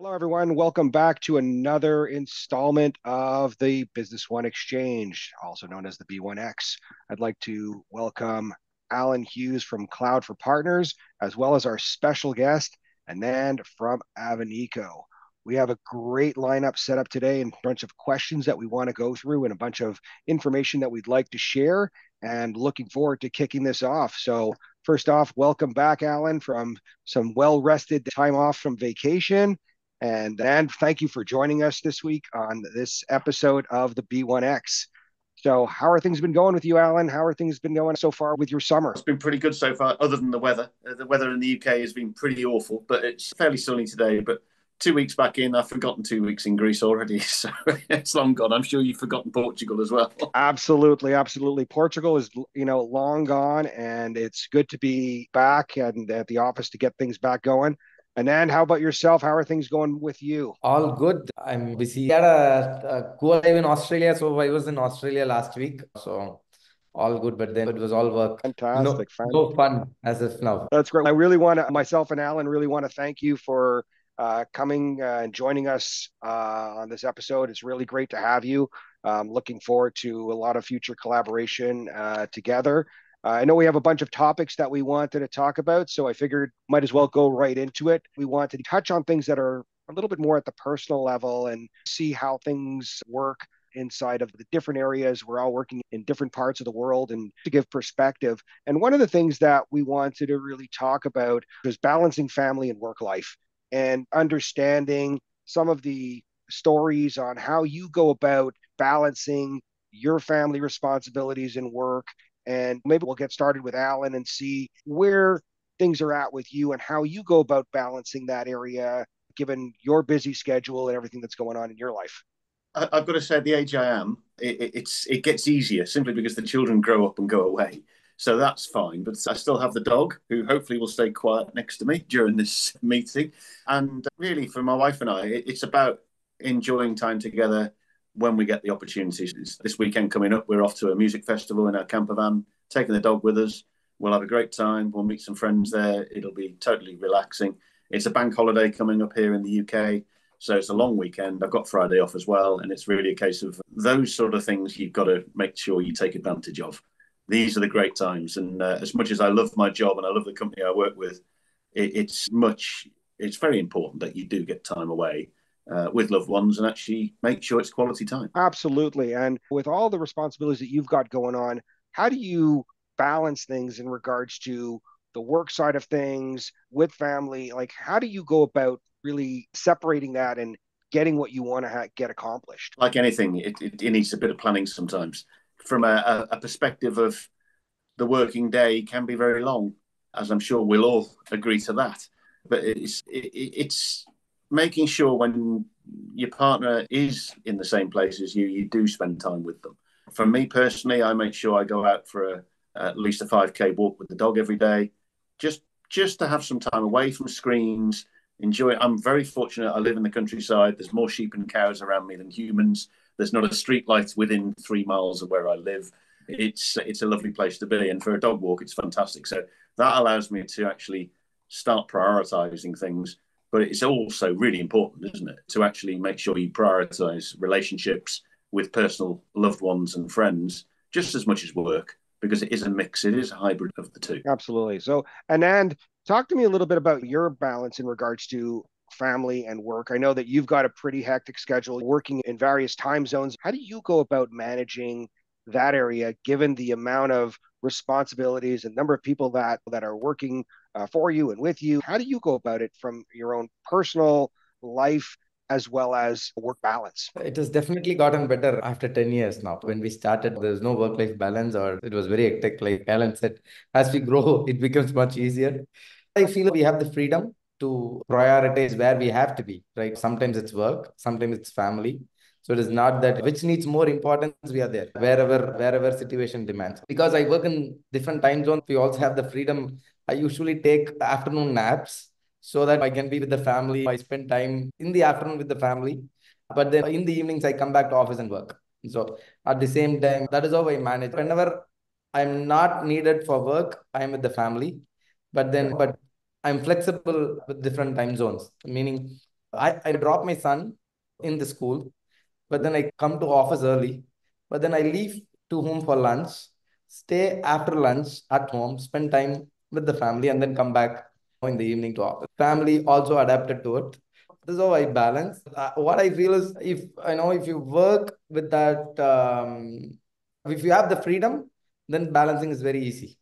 Hello, everyone. Welcome back to another installment of the Business One Exchange, also known as the B1X. I'd like to welcome Alyn Hughes from Cloud for Partners, as well as our special guest, Anand from Avaniko. We have a great lineup set up today and a bunch of questions that we want to go through and a bunch of information that we'd like to share, and looking forward to kicking this off. So first off, welcome back, Alyn, from some well-rested time off from vacation. And thank you for joining us this week on this episode of the B1X. So how are things been going with you, Alyn? How are things been going so far with your summer? It's been pretty good so far, other than the weather. The weather in the UK has been pretty awful, but it's fairly sunny today. But 2 weeks back in, I've forgotten 2 weeks in Greece already. So it's long gone. I'm sure you've forgotten Portugal as well. Absolutely, absolutely. Portugal is, long gone, and it's good to be back and at the office to get things back going. And then how about yourself? How are things going with you? All good. I'm busy. We had a go live in Australia, so I was in Australia last week. So all good, but then it was all work. Fantastic. No fun as of now. That's great. I really want to, myself and Alyn, really want to thank you for coming and joining us on this episode. It's really great to have you. Looking forward to a lot of future collaboration together. I know we have a bunch of topics that we wanted to talk about, so I figured might as well go right into it. We wanted to touch on things that are a little bit more at the personal level and see how things work inside of the different areas. We're all working in different parts of the world and to give perspective. And one of the things that we wanted to really talk about was balancing family and work life and understanding some of the stories on how you go about balancing your family responsibilities and work. And maybe we'll get started with Alyn and see where things are at with you and how you go about balancing that area, given your busy schedule and everything that's going on in your life. I've got to say, at the age I am, it gets easier simply because the children grow up and go away. So that's fine. But I still have the dog, who hopefully will stay quiet next to me during this meeting. And really, for my wife and I, it's about enjoying time together when we get the opportunities. This weekend coming up, we're off to a music festival in our camper van, taking the dog with us. We'll have a great time. We'll meet some friends there. It'll be totally relaxing. It's a bank holiday coming up here in the UK. So it's a long weekend. I've got Friday off as well. And it's really a case of those sort of things you've got to make sure you take advantage of. These are the great times. And as much as I love my job and I love the company I work with, it's very important that you do get time away with loved ones and actually make sure it's quality time. Absolutely. And with all the responsibilities that you've got going on, how do you balance things in regards to the work side of things with family? Like, how do you go about really separating that and getting what you want to get accomplished? Like anything, it needs a bit of planning sometimes. From a perspective of the working day can be very long, as I'm sure we'll all agree to that. But it's making sure when your partner is in the same place as you do spend time with them. For me personally, I make sure I go out for at least a 5K walk with the dog every day, just to have some time away from screens, enjoy it. I'm very fortunate. I live in the countryside. There's more sheep and cows around me than humans. There's not a street light within 3 miles of where I live. It's a lovely place to be. And for a dog walk, it's fantastic. So that allows me to actually start prioritizing things. But it's also really important, isn't it, to actually make sure you prioritize relationships with personal loved ones and friends just as much as work, because it is a mix. It is a hybrid of the two. Absolutely. So, Anand, talk to me a little bit about your balance in regards to family and work. I know that you've got a pretty hectic schedule working in various time zones. How do you go about managing that area, given the amount of responsibilities and number of people that are working for you and with you? How do you go about it from your own personal life as well as work balance? It has definitely gotten better after 10 years now. When we started, there's no work-life balance, or it was very hectic. Like Alyn said, as we grow, it becomes much easier. I feel we have the freedom to prioritize where we have to be, right? Sometimes it's work, sometimes it's family. So it is not that which needs more importance, we are there, wherever situation demands. Because I work in different time zones, we also have the freedom. I usually take afternoon naps so that I can be with the family. I spend time in the afternoon with the family, but then in the evenings, I come back to office and work. So at the same time, that is how I manage. Whenever I'm not needed for work, I'm with the family, but I'm flexible with different time zones, meaning I drop my son in the school, but then I come to office early, but then I leave to home for lunch, stay after lunch at home, spend time with the family, and then come back in the evening to office. Family also adapted to it. This is how I balance. What I feel is, if you work with that, if you have the freedom, then balancing is very easy,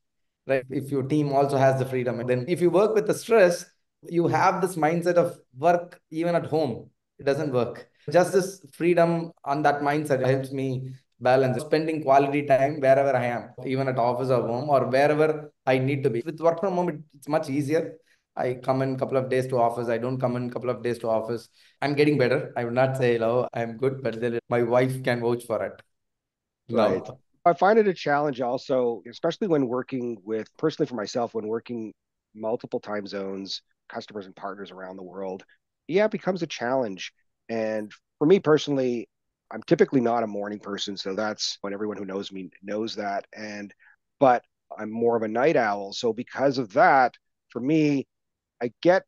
right? If your team also has the freedom, and then if you work with the stress, you have this mindset of work even at home. It doesn't work. Just this freedom on that mindset helps me balance spending quality time wherever I am, even at office or home or wherever I need to be. With work from home, it's much easier. I come in a couple of days to office. I don't come in a couple of days to office. I'm getting better. I would not say, oh, I'm good, but then my wife can vouch for it. Right. No. I find it a challenge also, especially when working with, personally for myself, when working multiple time zones, customers and partners around the world. Yeah, it becomes a challenge. And for me personally, I'm typically not a morning person, so that's when everyone who knows me knows that. But I'm more of a night owl. So because of that, for me, I get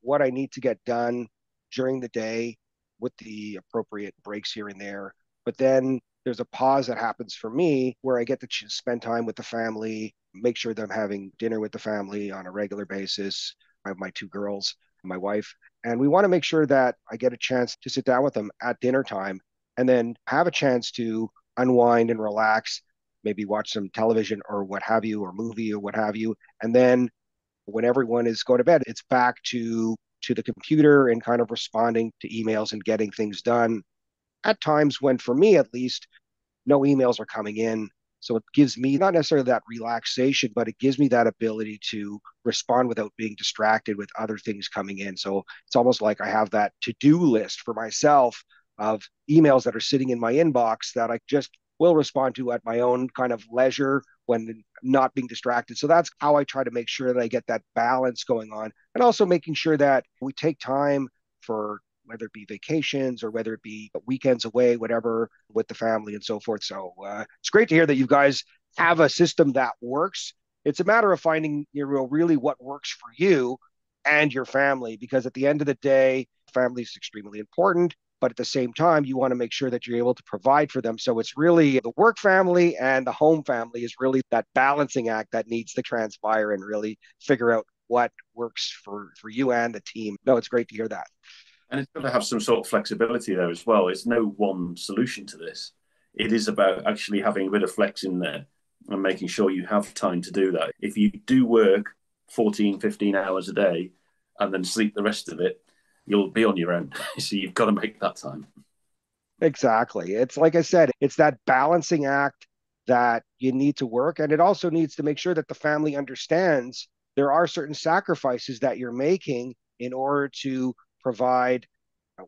what I need to get done during the day with the appropriate breaks here and there. But then there's a pause that happens for me where I get to spend time with the family, make sure that I'm having dinner with the family on a regular basis. I have my two girls, my wife, and we want to make sure that I get a chance to sit down with them at dinner time and then have a chance to unwind and relax, maybe watch some television or what have you, or movie or what have you. And then when everyone is going to bed, it's back to the computer and kind of responding to emails and getting things done at times when, for me at least, no emails are coming in. So it gives me not necessarily that relaxation, but it gives me that ability to respond without being distracted with other things coming in. So it's almost like I have that to-do list for myself of emails that are sitting in my inbox that I just will respond to at my own kind of leisure when not being distracted. So that's how I try to make sure that I get that balance going on, and also making sure that we take time for whether it be vacations or whether it be weekends away, whatever, with the family and so forth. So it's great to hear that you guys have a system that works. It's a matter of finding really what works for you and your family, because at the end of the day, family is extremely important. But at the same time, you want to make sure that you're able to provide for them. So it's really the work family and the home family is really that balancing act that needs to transpire and really figure out what works for you and the team. No, it's great to hear that. And it's got to have some sort of flexibility there as well. It's no one solution to this. It is about actually having a bit of flex in there and making sure you have time to do that. If you do work 14, 15 hours a day and then sleep the rest of it, you'll be on your own. So you've got to make that time. Exactly. It's like I said, it's that balancing act that you need to work. And it also needs to make sure that the family understands there are certain sacrifices that you're making in order to provide,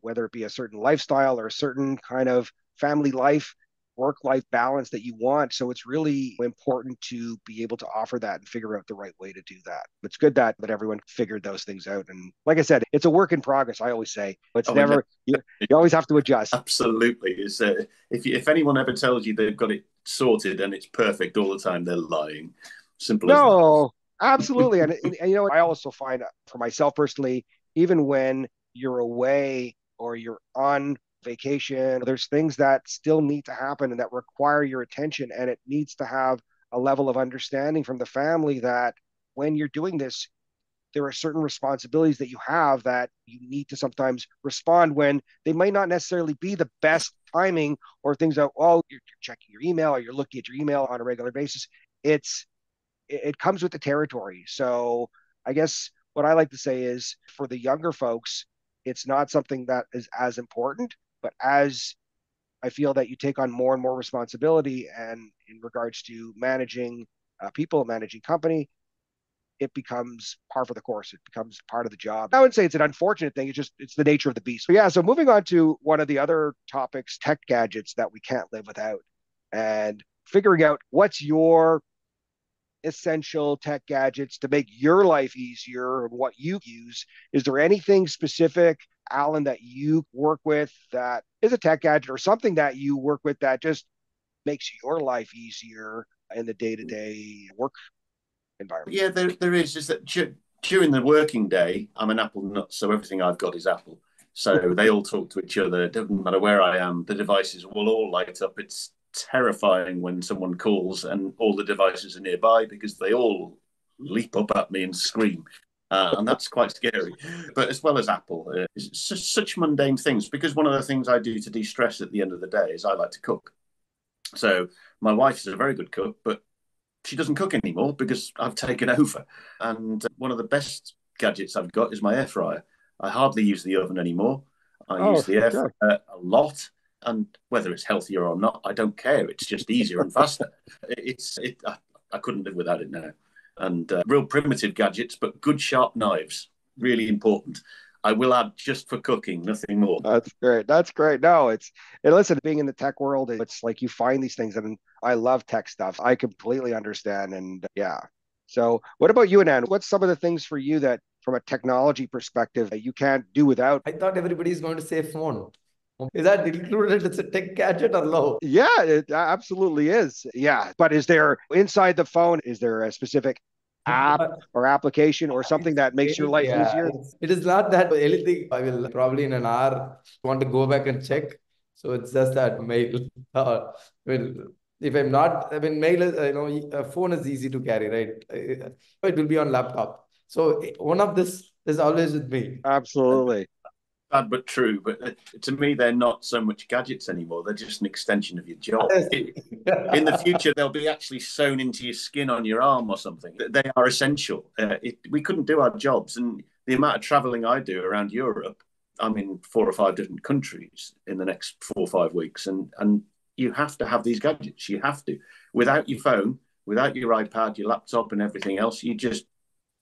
whether it be a certain lifestyle or a certain kind of family life, work life balance that you want. So it's really important to be able to offer that and figure out the right way to do that. It's good that everyone figured those things out. And like I said, it's a work in progress. I always say it's never, you always have to adjust. Absolutely. It's, if anyone ever tells you they've got it sorted and it's perfect all the time, they're lying. Simple as that. No, absolutely. And I also find for myself personally, even when you're away or you're on vacation, there's things that still need to happen and that require your attention. And it needs to have a level of understanding from the family that when you're doing this, there are certain responsibilities that you have that you need to sometimes respond when they might not necessarily be the best timing, or things that, oh, you're checking your email or you're looking at your email on a regular basis. It comes with the territory. So I guess what I like to say is for the younger folks, it's not something that is as important, but as I feel that you take on more and more responsibility, and in regards to managing people, managing company, it becomes par for the course. It becomes part of the job. I wouldn't say it's an unfortunate thing. It's the nature of the beast. But yeah. So moving on to one of the other topics, tech gadgets that we can't live without, and figuring out what's your essential tech gadgets to make your life easier and what you use. Is there anything specific, Alyn, that you work with that is a tech gadget, or something that you work with that just makes your life easier in the day-to-day work environment? Yeah, there is. Just that during the working day, I'm an Apple nut, so everything I've got is Apple. So they all talk to each other. It doesn't matter where I am, the devices will all light up. It's terrifying when someone calls and all the devices are nearby because they all leap up at me and scream. And that's quite scary. But as well as Apple, it's just such mundane things, because one of the things I do to de-stress at the end of the day is I like to cook. So my wife is a very good cook, but she doesn't cook anymore because I've taken over. And one of the best gadgets I've got is my air fryer. I hardly use the oven anymore. I use the air fryer a lot. And whether it's healthier or not, I don't care. It's just easier and faster. I couldn't live without it now. And real primitive gadgets, but good sharp knives, really important. I will add just for cooking, nothing more. That's great. That's great. No, and listen, being in the tech world, it's like you find these things, and I love tech stuff. I completely understand. And yeah. So what about you, Anand? What's some of the things for you that from a technology perspective that you can't do without? I thought everybody is going to say phone. Is that included? It's a tech gadget or no? Yeah, it absolutely is. Yeah. But is there inside the phone, is there a specific app or application or something that makes your life easier? It is not that anything. I will probably in an hour want to go back and check. So it's just that mail. If I'm not, I mean, mail is, a phone is easy to carry, right? It will be on laptop. So one of this is always with me. Absolutely. Bad but true. But to me, they're not so much gadgets anymore. They're just an extension of your job. In the future, they'll be actually sewn into your skin on your arm or something. They are essential. We couldn't do our jobs. And the amount of traveling I do around Europe, I'm in 4 or 5 different countries in the next 4 or 5 weeks. And you have to have these gadgets. You have to. Without your phone, without your iPad, your laptop and everything else, you just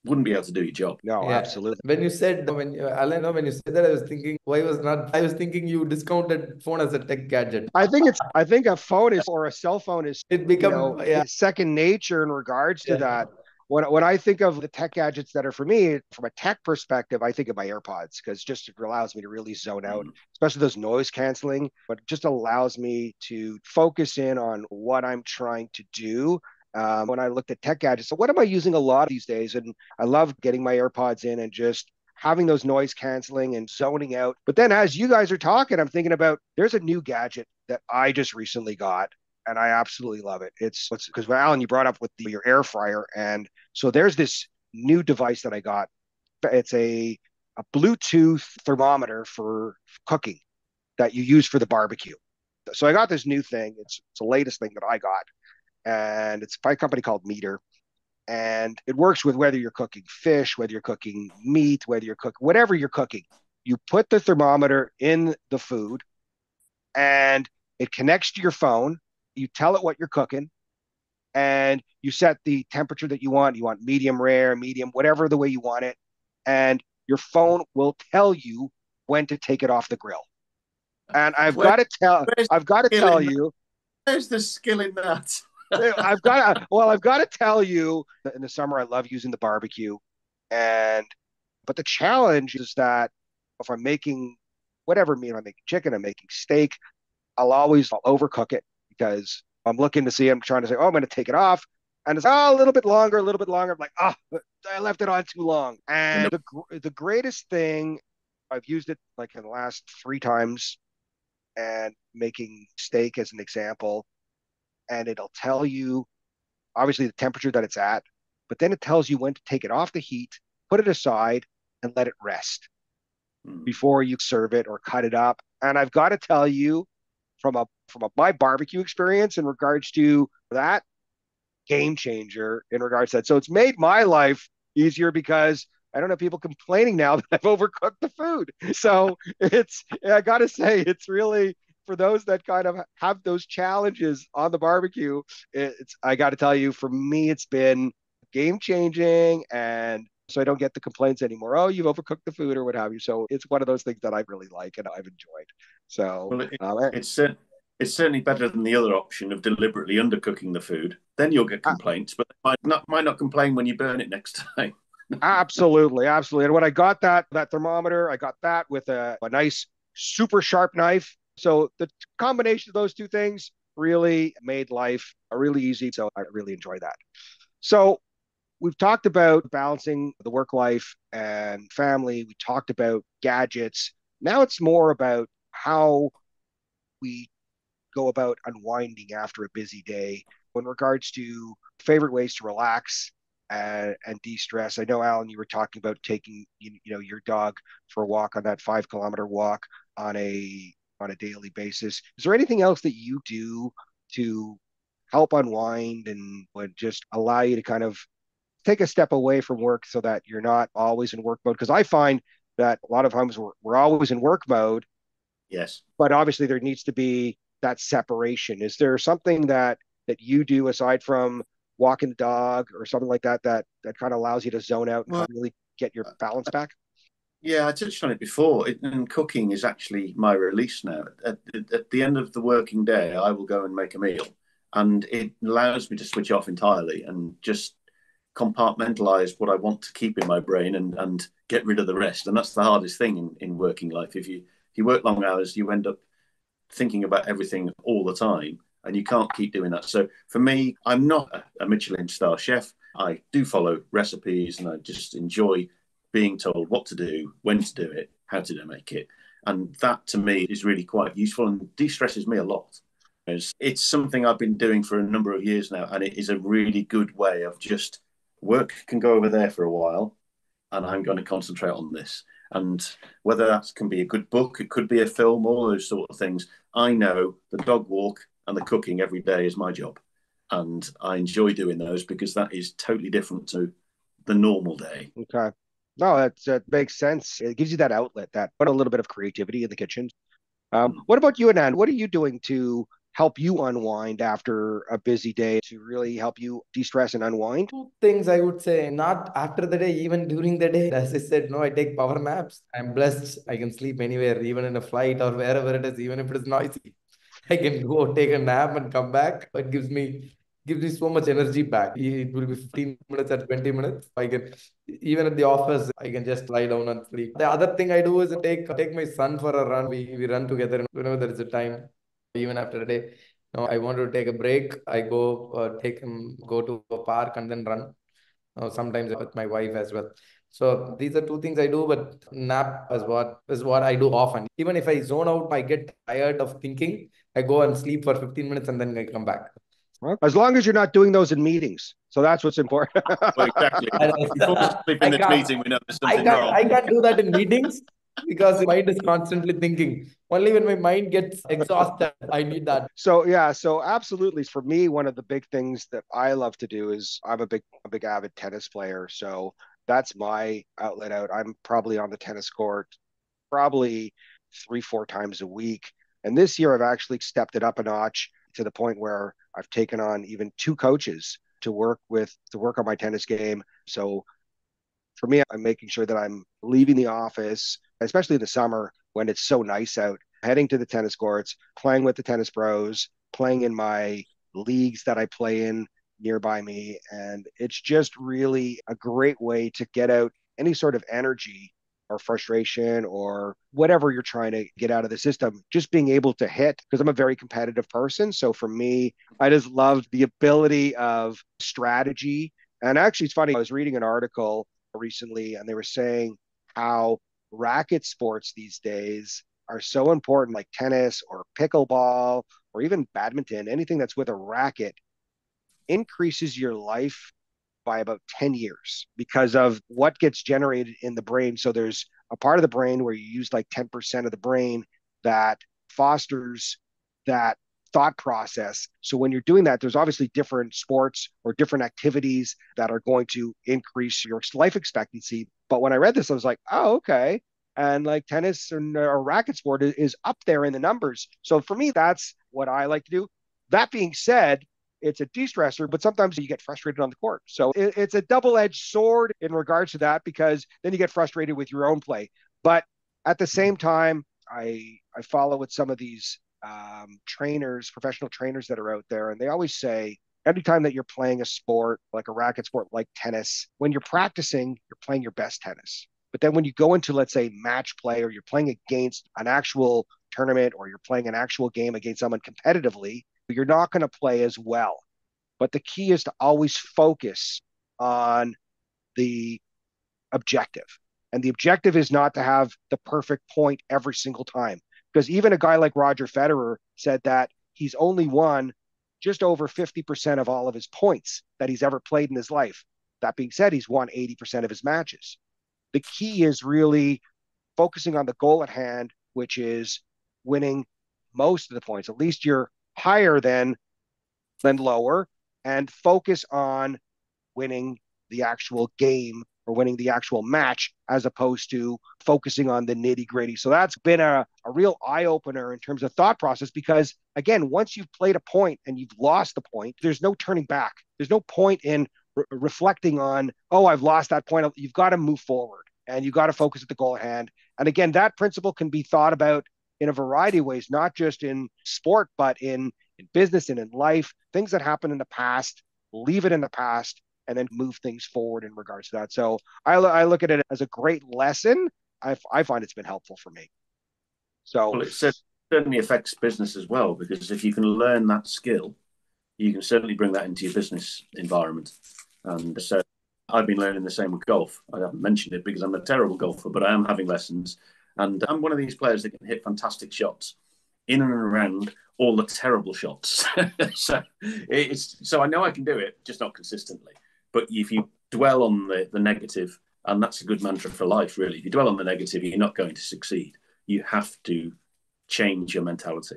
wouldn't be able to do your job. No, absolutely. When you said, Alyn, when you said that, I was thinking, I was thinking you discounted phone as a tech gadget. I think a phone is, or a cell phone is, it become second nature in regards to that. When I think of the tech gadgets that are for me, from a tech perspective, I think of my AirPods, because just it allows me to really zone out, especially those noise canceling, but it just allows me to focus in on what I'm trying to do. When I looked at tech gadgets, so what am I using a lot these days? And I love getting my AirPods in and just having those noise canceling and zoning out. But then as you guys are talking, I'm thinking about, there's a new gadget that I just recently got, and I absolutely love it. It's because Alyn, you brought up with your air fryer, and so there's this new device that I got. It's a Bluetooth thermometer for cooking that you use for the barbecue. So I got this new thing. It's the latest thing that I got, and it's by a company called Meter. And it works with whether you're cooking fish, whether you're cooking meat, whether you're cooking whatever you're cooking. You put the thermometer in the food, and it connects to your phone. You tell it what you're cooking, and you set the temperature that you want. You want medium rare, medium, whatever the way you want it. And your phone will tell you when to take it off the grill. And I've got to tell you, where's the skill in that? I've got to tell you that in the summer I love using the barbecue, but the challenge is that if I'm making whatever meat, I'm making chicken, I'm making steak, I'll overcook it, because I'm looking to see, I'm trying to say, oh, I'm going to take it off, and it's a little bit longer. I'm like, I left it on too long. And the greatest thing, I've used it like in the last 3 times, and making steak as an example. And it'll tell you, obviously, the temperature that it's at, but then it tells you when to take it off the heat, put it aside, and let it rest before you serve it or cut it up. And I've got to tell you, from my barbecue experience in regards to that, game changer in regards to that. So it's made my life easier, because I don't have people complaining now that I've overcooked the food. So I got to say, it's really, for those that kind of have those challenges on the barbecue, I got to tell you, for me, it's been game changing. And so I don't get the complaints anymore. Oh, you've overcooked the food or what have you. So it's one of those things that I really like and I've enjoyed. So it's certainly better than the other option of deliberately undercooking the food. Then you'll get complaints, but they might not complain when you burn it next time. Absolutely. And when I got that thermometer, I got that with a nice super sharp knife. So the combination of those two things really made life really easy. So I really enjoy that. So we've talked about balancing the work life and family. We talked about gadgets. Now it's more about how we go about unwinding after a busy day in regards to favorite ways to relax and de-stress. I know, Alyn, you were talking about taking your dog for a walk on that 5 kilometer walk on a daily basis. Is there anything else that you do to help unwind and would just allow you to kind of take a step away from work so that you're not always in work mode? Because I find that a lot of times we're always in work mode. Yes. But obviously there needs to be that separation. Is there something that you do aside from walking the dog or something like that kind of allows you to zone out and Well, really get your balance back? yeah, I touched on it before. And cooking is actually my release now. At the end of the working day, I will go and make a meal, and it allows me to switch off entirely and just compartmentalize what I want to keep in my brain and get rid of the rest. And that's the hardest thing in working life. If you work long hours, you end up thinking about everything all the time, and you can't keep doing that. So for me, I'm not a Michelin star chef. I do follow recipes, and I just enjoy being told what to do, when to do it, how to make it. And that to me is really quite useful and de-stresses me a lot. It's something I've been doing for a number of years now, and it is a really good way of just work can go over there for a while, and I'm going to concentrate on this. And whether that can be a good book, it could be a film, all those sort of things. I know the dog walk and the cooking every day is my job. And I enjoy doing those because that is totally different to the normal day. Okay. No, that makes sense. It gives you that outlet, that but a little bit of creativity in the kitchen. What about you, Anand? What are you doing to help you unwind after a busy day to really help you de-stress and unwind? Two things I would say, not after the day, even during the day. As I said, no, I take power naps. I'm blessed. I can sleep anywhere, even in a flight or wherever it is, even if it is noisy. I can go take a nap and come back. It gives me so much energy back. It will be 15 minutes or 20 minutes. I can, even at the office, I can just lie down and sleep. The other thing I do is take my son for a run. We run together whenever there is a time, even after a day. No, I want to take a break. I go take him, go to a park and then run. Sometimes with my wife as well. So these are two things I do, but nap is what I do often. Even if I zone out, I get tired of thinking. I go and sleep for 15 minutes and then I come back. Well, as long as you're not doing those in meetings. So that's what's important. Well, exactly. If you fall asleep in I this can't, meeting, we know there's I something can't, wrong. I can't do that in meetings because the mind is constantly thinking. Only when my mind gets exhausted, I need that. So yeah, so absolutely. For me, one of the big things that I love to do is I'm a big avid tennis player. So that's my outlet out. I'm probably on the tennis court probably 3, 4 times a week. And this year I've actually stepped it up a notch to the point where I've taken on even 2 coaches to work on my tennis game. So for me, I'm making sure that I'm leaving the office, especially in the summer when it's so nice out, heading to the tennis courts, playing with the tennis pros, playing in my leagues that I play in nearby me. And it's just really a great way to get out any sort of energy or frustration or whatever you're trying to get out of the system, just being able to hit, because I'm a very competitive person. So for me, I just loved the ability of strategy. And actually, it's funny, I was reading an article recently and they were saying how racket sports these days are so important, like tennis or pickleball or even badminton, anything that's with a racket increases your life by about 10 years because of what gets generated in the brain. So there's a part of the brain where you use like 10% of the brain that fosters that thought process. So when you're doing that, there's obviously different sports or different activities that are going to increase your life expectancy. But when I read this, I was like, oh, okay. And like tennis and or racket sport is up there in the numbers. So for me, that's what I like to do. That being said, it's a de-stressor, but sometimes you get frustrated on the court. So it's a double-edged sword in regards to that, because then you get frustrated with your own play. But at the same time, I follow with some of these trainers, professional trainers that are out there, and they always say anytime that you're playing a sport like a racket sport like tennis, when you're practicing, you're playing your best tennis. But then when you go into, let's say, match play, or you're playing against an actual tournament, or you're playing an actual game against someone competitively, you're not going to play as well. But the key is to always focus on the objective. And the objective is not to have the perfect point every single time. Because even a guy like Roger Federer said that he's only won just over 50% of all of his points that he's ever played in his life. That being said, he's won 80% of his matches. The key is really focusing on the goal at hand, which is winning most of the points. At least you're higher than lower, and focus on winning the actual game or winning the actual match as opposed to focusing on the nitty gritty. So that's been a real eye opener in terms of thought process, because again, once you've played a point and you've lost the point, there's no turning back. There's no point in reflecting on, oh, I've lost that point. You've got to move forward and you've got to focus at the goal at hand. And again, that principle can be thought about in a variety of ways, not just in sport, but in business and in life. Things that happened in the past, leave it in the past, and then move things forward in regards to that. So I look at it as a great lesson. I find it's been helpful for me. So well, it certainly affects business as well, because if you can learn that skill, you can certainly bring that into your business environment. And so I've been learning the same with golf. I haven't mentioned it because I'm a terrible golfer, but I am having lessons. And I'm one of these players that can hit fantastic shots in and around all the terrible shots. So I know I can do it, just not consistently. But if you dwell on the negative, and that's a good mantra for life, really. If you dwell on the negative, you're not going to succeed. You have to change your mentality.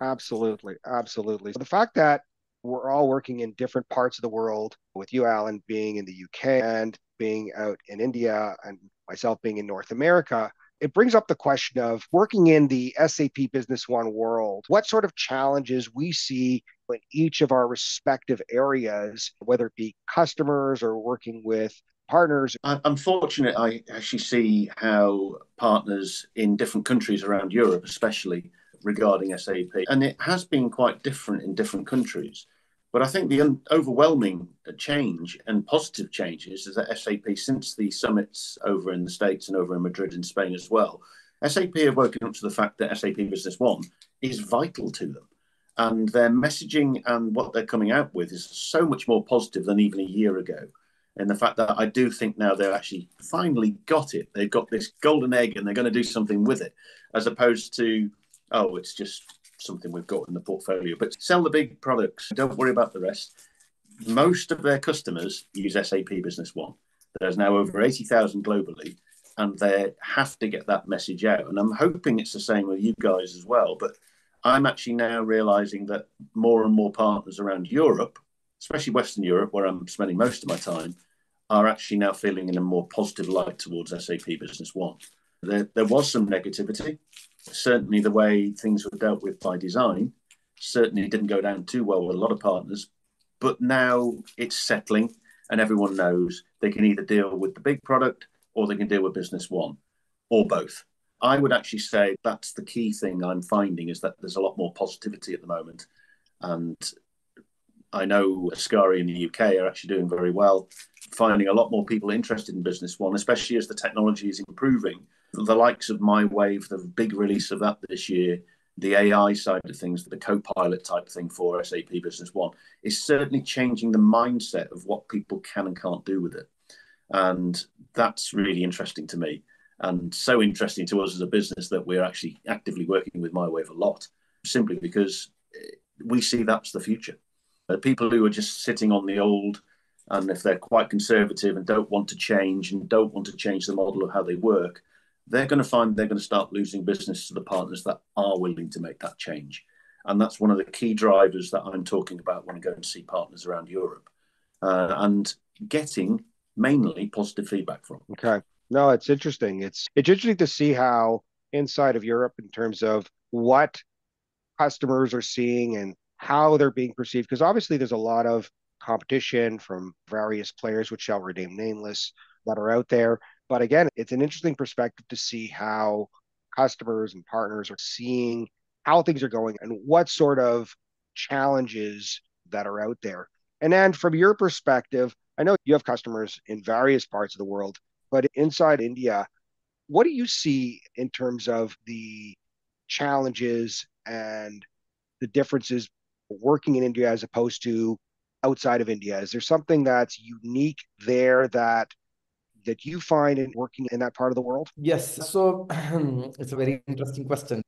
Absolutely. Absolutely. The fact that we're all working in different parts of the world, with you, Alyn, being in the UK and being out in India, and myself being in North America, it brings up the question of working in the SAP Business One world, what sort of challenges we see in each of our respective areas, whether it be customers or working with partners. I'm fortunate I actually see how partners in different countries around Europe, especially regarding SAP, and it has been quite different in different countries. But I think the overwhelming change and positive changes is that SAP, since the summits over in the States and over in Madrid in Spain as well, SAP have woken up to the fact that SAP Business One is vital to them. And their messaging and what they're coming out with is so much more positive than even a year ago. And the fact that I do think now they've actually finally got it. They've got this golden egg and they're going to do something with it, as opposed to, oh, it's just something we've got in the portfolio. But sell the big products. Don't worry about the rest. Most of their customers use SAP Business One. There's now over 80,000 globally, and they have to get that message out. And I'm hoping it's the same with you guys as well. But I'm actually now realizing that more and more partners around Europe, especially Western Europe, where I'm spending most of my time, are actually now feeling in a more positive light towards SAP Business One. There was some negativity. Certainly the way things were dealt with by design certainly didn't go down too well with a lot of partners. But now it's settling and everyone knows they can either deal with the big product or they can deal with Business One, or both. I would actually say that's the key thing I'm finding, is that there's a lot more positivity at the moment. And I know Ascari in the UK are actually doing very well, finding a lot more people interested in Business One, especially as the technology is improving. The likes of MyWave, the big release of that this year, the AI side of things, the co-pilot type thing for SAP Business One, is certainly changing the mindset of what people can and can't do with it. And that's really interesting to me, and so interesting to us as a business that we're actually actively working with MyWave a lot, simply because we see that's the future. People who are just sitting on the old, and if they're quite conservative and don't want to change and don't want to change the model of how they work, they're going to find they're going to start losing business to the partners that are willing to make that change. And that's one of the key drivers that I'm talking about when I go and see partners around Europe, and getting mainly positive feedback from. Okay. No, it's interesting. It's interesting to see how inside of Europe, in terms of what customers are seeing and how they're being perceived, because obviously there's a lot of competition from various players, which shall remain nameless, that are out there. But again, it's an interesting perspective to see how customers and partners are seeing how things are going and what sort of challenges that are out there. And then from your perspective, I know you have customers in various parts of the world, but inside India, what do you see in terms of the challenges and the differences working in India as opposed to outside of India? Is there something that's unique there that that you find in working in that part of the world? Yes. So it's a very interesting question.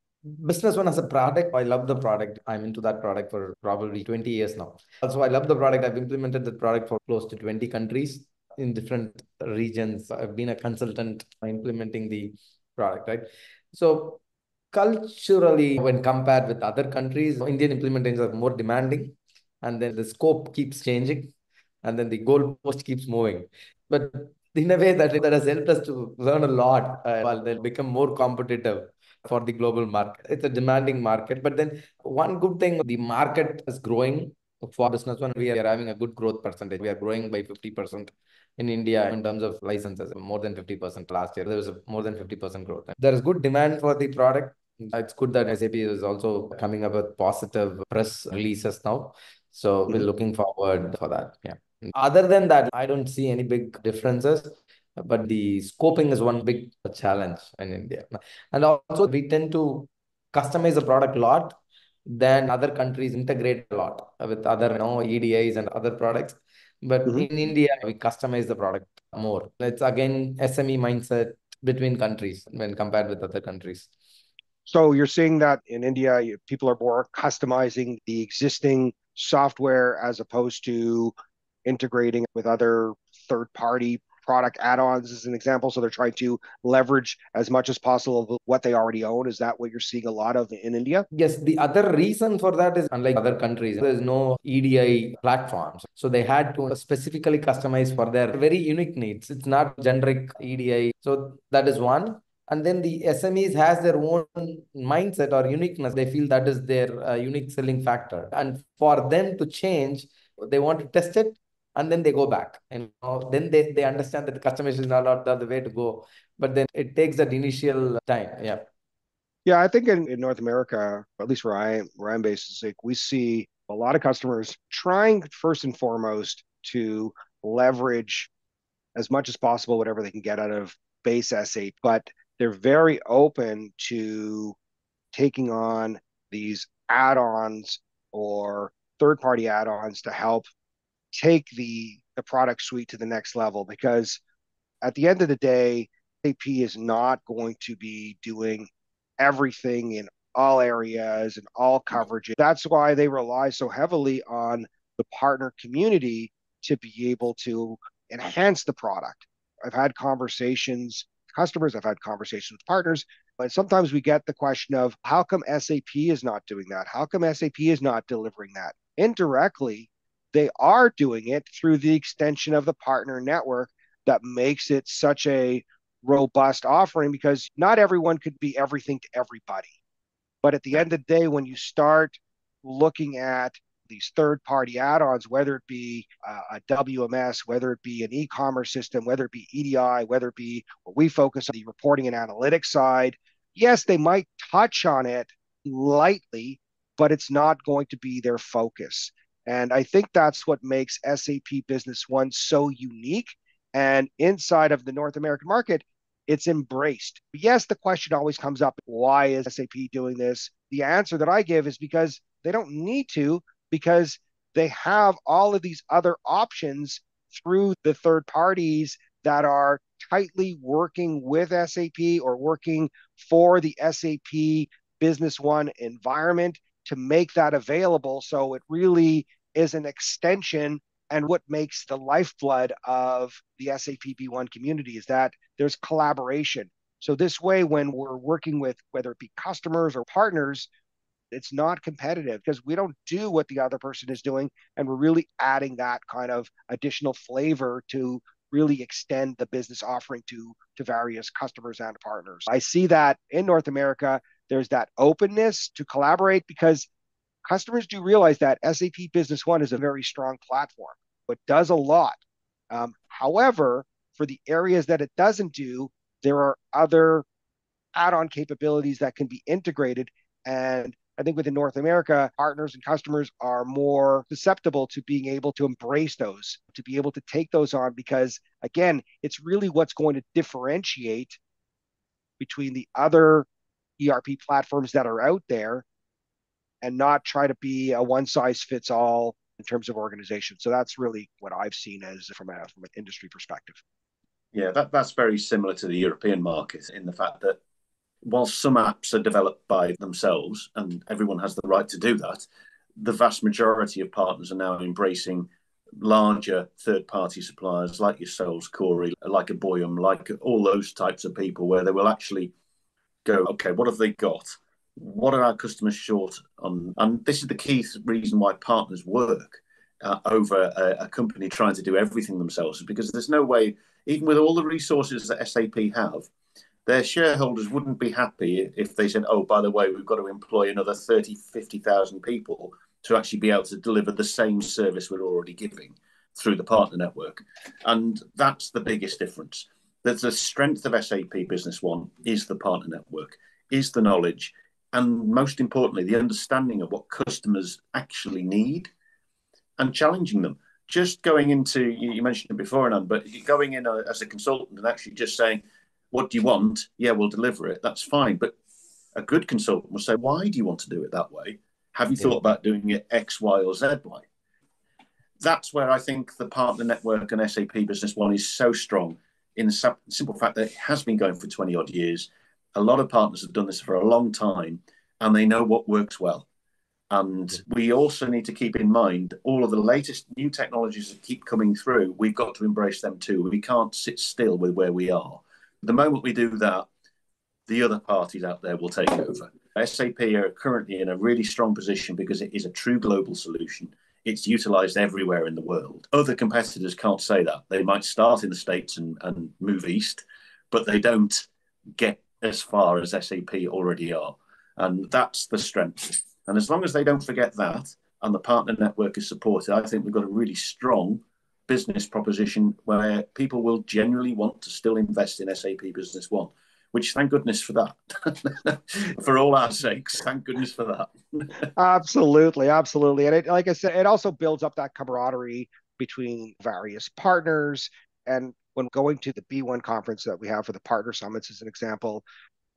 Business One as a product, I love the product. I'm into that product for probably 20 years now. Also, I love the product. I've implemented the product for close to 20 countries in different regions. I've been a consultant implementing the product, right? So culturally, when compared with other countries, Indian implementations are more demanding, and then the scope keeps changing, and then the goalpost keeps moving. But in a way that has helped us to learn a lot while they'll become more competitive for the global market. It's a demanding market. But then one good thing, the market is growing for Business One. We are having a good growth percentage. We are growing by 50% in India in terms of licenses, more than 50% last year. There was a more than 50% growth. There is good demand for the product. It's good that SAP is also coming up with positive press releases now. So we're looking forward for that. Yeah. Other than that, I don't see any big differences, but the scoping is one big challenge in India. And also, we tend to customize the product a lot. Then other countries integrate a lot with other, EDIs and other products. But in India, we customize the product more. It's again SME mindset between countries when compared with other countries. So you're seeing that in India, people are more customizing the existing software as opposed to integrating with other third-party product add-ons as an example. So they're trying to leverage as much as possible of what they already own. Is that what you're seeing a lot of in India? Yes, the other reason for that is unlike other countries, there's no EDI platforms. So they had to specifically customize for their very unique needs. It's not generic EDI. So that is one. And then the SMEs has their own mindset or uniqueness. They feel that is their unique selling factor. And for them to change, they want to test it and then they go back. And then they understand that the customization is not the way to go. But then it takes that initial time. Yeah. Yeah, I think in North America, at least where I'm based, it's like we see a lot of customers trying first and foremost to leverage as much as possible whatever they can get out of base SAP, but they're very open to taking on these add-ons or third-party add-ons to help take the product suite to the next level. Because at the end of the day, SAP is not going to be doing everything in all areas and all coverage. That's why they rely so heavily on the partner community to be able to enhance the product. I've had conversations with customers, I've had conversations with partners, but sometimes we get the question of how come SAP is not doing that? How come SAP is not delivering that? Indirectly, they are doing it through the extension of the partner network that makes it such a robust offering, because not everyone could be everything to everybody. But at the end of the day, when you start looking at these third-party add-ons, whether it be a WMS, whether it be an e-commerce system, whether it be EDI, whether it be what we focus on, the reporting and analytics side, yes, they might touch on it lightly, but it's not going to be their focus. And I think that's what makes SAP Business One so unique. And inside of the North American market, it's embraced. Yes, the question always comes up, why is SAP doing this? The answer that I give is because they don't need to, because they have all of these other options through the third parties that are tightly working with SAP or working for the SAP Business One environment to make that available. So it really is an extension. And what makes the lifeblood of the SAP B1 community is that there's collaboration. So this way, when we're working with, whether it be customers or partners, it's not competitive because we don't do what the other person is doing. And we're really adding that kind of additional flavor to really extend the business offering to various customers and partners. I see that in North America, there's that openness to collaborate because customers do realize that SAP Business One is a very strong platform. It does a lot. However, for the areas that it doesn't do, there are other add-on capabilities that can be integrated. And I think within North America, partners and customers are more susceptible to being able to embrace those, to be able to take those on, because again, it's really what's going to differentiate between the other ERP platforms that are out there and not try to be a one-size-fits-all in terms of organization. So that's really what I've seen as from an industry perspective. Yeah, that's very similar to the European market in the fact that whilst some apps are developed by themselves and everyone has the right to do that, the vast majority of partners are now embracing larger third-party suppliers like yourselves, Corey, like a Boyum, like all those types of people, where they will actually go, okay, what have they got? What are our customers short on? And this is the key reason why partners work over a company trying to do everything themselves, because there's no way, even with all the resources that SAP have, their shareholders wouldn't be happy if they said, oh, by the way, we've got to employ another 30, 50,000 people to actually be able to deliver the same service we're already giving through the partner network. And that's the biggest difference. That the strength of SAP Business One is the partner network, is the knowledge, and most importantly, the understanding of what customers actually need and challenging them. Just going into, you mentioned it before, Anand, but going in as a consultant and actually just saying, what do you want? Yeah, we'll deliver it. That's fine. But a good consultant will say, why do you want to do it that way? Have you thought about doing it X, Y, or Z way? That's where I think the partner network and SAP Business One is so strong, in the simple fact that it has been going for 20 odd years. A lot of partners have done this for a long time and they know what works well. And we also need to keep in mind all of the latest new technologies that keep coming through. We've got to embrace them too. We can't sit still with where we are. The moment we do that, the other parties out there will take over. SAP are currently in a really strong position because it is a true global solution. It's utilized everywhere in the world. Other competitors can't say that. They might start in the States and move east, but they don't get as far as SAP already are. And that's the strength. And as long as they don't forget that, and the partner network is supported, I think we've got a really strong business proposition where people will genuinely want to still invest in SAP Business One, which thank goodness for that. For all our sakes, thank goodness for that. Absolutely, absolutely. And like I said, it also builds up that camaraderie between various partners. And when going to the B1 conference that we have for the partner summits as an example,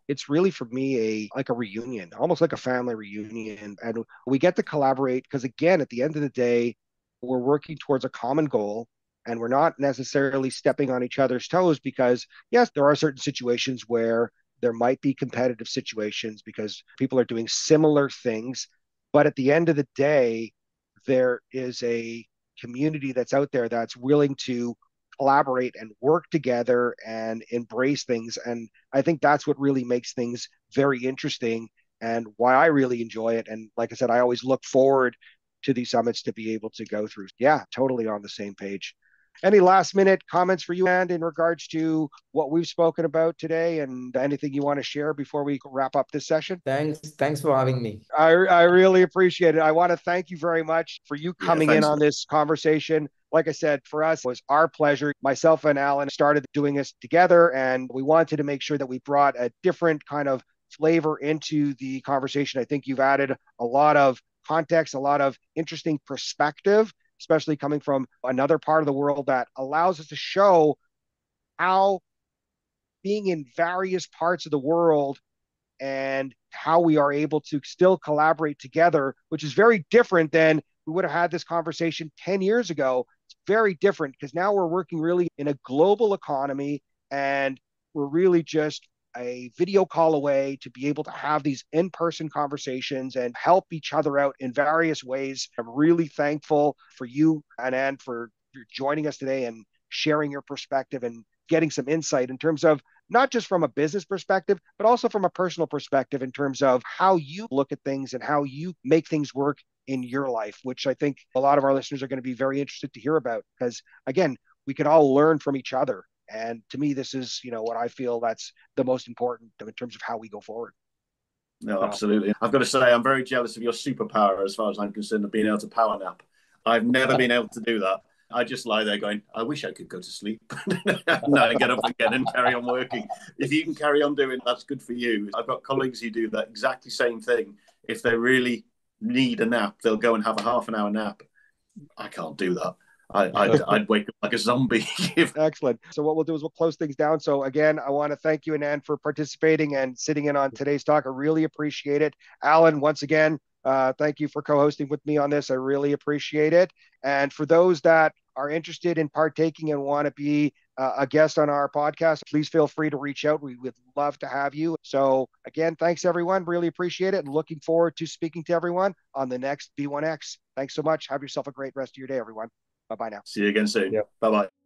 it's really for me like a reunion, almost like a family reunion. And we get to collaborate because, again, at the end of the day, we're working towards a common goal and we're not necessarily stepping on each other's toes because, yes, there are certain situations where there might be competitive situations because people are doing similar things. But at the end of the day, there is a community that's out there that's willing to collaborate and work together and embrace things. And I think that's what really makes things very interesting and why I really enjoy it. And like I said, I always look forward to these summits to be able to go through. Yeah, totally on the same page. Any last minute comments for you, and in regards to what we've spoken about today and anything you want to share before we wrap up this session? Thanks for having me. I really appreciate it. I want to thank you very much for you coming in on this conversation. Like I said, for us, it was our pleasure. Myself and Alyn started doing this together, and we wanted to make sure that we brought a different kind of flavor into the conversation. I think you've added a lot of context, a lot of interesting perspective, especially coming from another part of the world that allows us to show how being in various parts of the world and how we are able to still collaborate together, which is very different than we would have had this conversation 10 years ago. It's very different because now we're working really in a global economy and we're really just a video call away to be able to have these in-person conversations and help each other out in various ways. I'm really thankful for you, Anand, for joining us today and sharing your perspective and getting some insight in terms of not just from a business perspective, but also from a personal perspective in terms of how you look at things and how you make things work in your life, which I think a lot of our listeners are going to be very interested to hear about because, again, we can all learn from each other. And to me, this is, what I feel that's the most important in terms of how we go forward. No, absolutely. I've got to say, I'm very jealous of your superpower as far as I'm concerned of being able to power nap. I've never been able to do that. I just lie there going, I wish I could go to sleep. No, get up again and carry on working. If you can carry on doing that's good for you. I've got colleagues who do that exactly same thing. If they really need a nap, they'll go and have a half an hour nap. I can't do that. I'd wake up like a zombie. Excellent. So what we'll do is we'll close things down. So again, I want to thank you, Anand, for participating and sitting in on today's talk. I really appreciate it. Alyn, once again, thank you for co-hosting with me on this. I really appreciate it. And for those that are interested in partaking and want to be a guest on our podcast, please feel free to reach out. We would love to have you. So again, thanks everyone. Really appreciate it. And looking forward to speaking to everyone on the next B1X. Thanks so much. Have yourself a great rest of your day, everyone. Bye-bye now. See you again soon. Yep. Bye-bye.